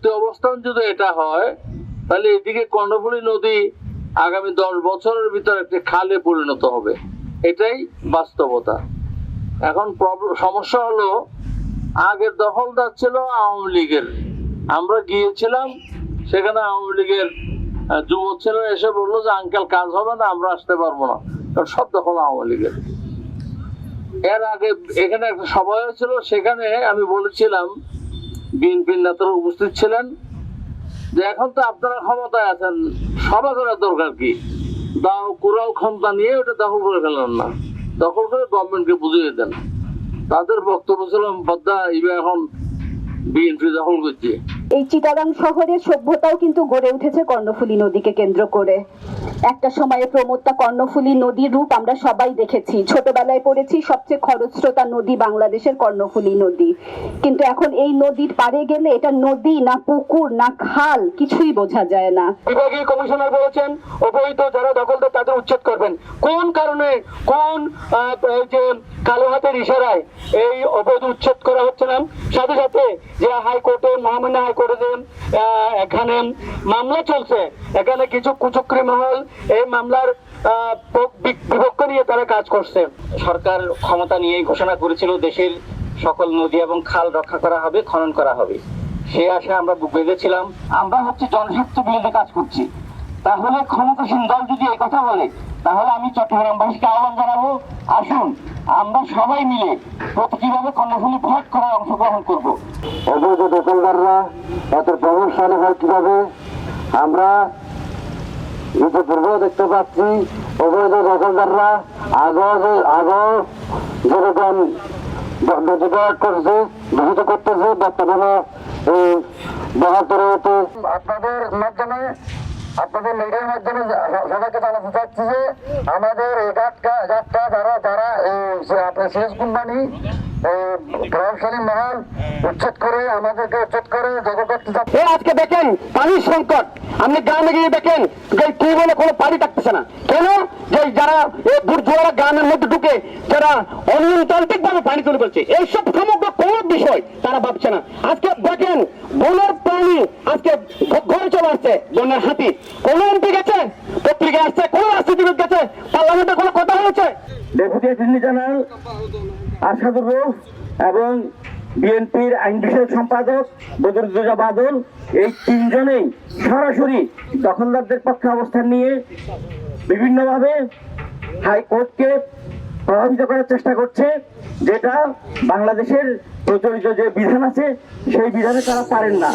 পরবর্তী অবস্থান যদি এটা হয় তাহলে এদিকে কর্ণফুলী নদী আগামী 10 বছরের ভিতর একটি খালে পরিণত হবে, এটাই বাস্তবতা। এখন সমস্যা হলো আগের দখলদার ছিল আওয়ামী লীগের। আমরা গিয়েছিলাম, সেখানে আওয়ামী লীগের যুবক ছেলেরা এসে বললো যে আঙ্কেল কাজ হবে না, আমরা আসতে পারবো না, কারণ সব দখল আওয়ামী লীগের। এর আগে এখানে একটা সভা হয়েছিল, সেখানে আমি বলেছিলাম, বিএনপির নেতারা উপস্থিত ছিলেন, যে এখন তো আপনারা ক্ষমতায় আছেন, সভা করার দরকার কি, দাও কুড়াও ক্ষমতা নিয়ে ওটা দখল করে ফেলেন না, দখল করে গভর্নমেন্টকে বুঝিয়ে দেন। তাদের বক্তব্য ছিল বদ্দা ইবে এখন বিএনপি দখল করছে। এই চিটাগাং শহরের সভ্যতাও কিন্তু গড়ে উঠেছে কর্ণফুলী নদীকে কেন্দ্র করে। একটা সময়ে প্রমত্তা কর্ণফুলী নদীর রূপ আমরা সবাই দেখেছি, ছোটবেলায় পড়েছি সবচেয়ে খরস্রোতা নদী বাংলাদেশের কর্ণফুলী নদী। কিন্তু এখন এই নদীর পাড়ে গেলে এটা নদী না পুকুর না খাল কিছুই বোঝা যায় না। বিভাগীয় কমিশনার বলেছেন অবৈধ যারা দখলদার তাদের উচ্ছেদ করবেন। কোন কারণে, কোন যে কালো হাতের ইশারায় এই অবৈধ উচ্ছেদ করা হচ্ছে না? সাথে সাথে যে হাইকোর্টে, মহামান্য হাইকোর্টে যে এখানে মামলা চলছে, এখানে কিছু কুচক্রী মহল এই মামলার বিপক্ষ নিয়ে তারা কাজ করছে। সরকার ক্ষমতা নিয়ে ঘোষণা করেছিল দেশের সকল নদী এবং খাল রক্ষা করা হবে, খনন করা হবে। সে আশায় আমরা বুক বেঁধেছিলাম। আমরা জনস্বার্থ বিরুদ্ধে কাজ করছি। তাহলে ক্ষমতাসীন দল যদি এই কথা বলে, তাহলে আমি চট্টগ্রামবাসীকে আহ্বান জানাবো, আসুন আমরা সবাই মিলে কিভাবে কর্ণফুলী ভোট করে অংশগ্রহণ করবো। অবৈধ দখলদাররা এত প্রভাবশালী হয় কিভাবে আমরা ইতিপূর্বেও দেখতে পাচ্ছি। অবৈধ দখলদাররা আগেও যেরকম নদী করছে, দূষিত করতেছে, বর্তমানে এই বহাতরে হতে আপনাদের মাধ্যমে, আপনাদের মিডিয়ার মাধ্যমে সবাইকে জানাতে চাচ্ছি যে আমাদের এই গাছটা যারা আপনার শেষ কোম্পানি প্রভাবশালী মহল উচ্ছেদ করে আমাদেরকে উচ্ছেদ করে আজকে দেখেন পানির সংকট। আপনি গ্রামে গিয়ে দেখেন যে টিউবওয়েলে কোনো পানি থাকতেছে না। কেন? যে যারা এই বুর্জুয়ারা গ্রামের মধ্যে ঢুকে যারা অনিয়ন্ত্রিত ভাবে পানি তুলে ফেলছে, এইসব সমগ্র কোন বিষয় তারা ভাবছে না। আজকে দেখেন বনের প্রাণী আজকে ঘরে চলে আসছে, বনের হাতি। কোন এমপি গেছে, পত্রিকায় আসছে, কোন রাজনীতিবিদ গেছে, পার্লামেন্টে কোনো কথা হয়েছে? Deputy attorney general Asadur Rauf এবং বিএনপির আইন বিষয়ক সম্পাদক বদরুদ্দোজা বাদল, এই তিনজনেই সরাসরি দখলদারদের পক্ষে অবস্থান নিয়ে বিভিন্নভাবে হাইকোর্টকে প্রভাবিত করার চেষ্টা করছে, যেটা বাংলাদেশের প্রচলিত যে বিধান আছে সেই বিধানে তারা পারেন না।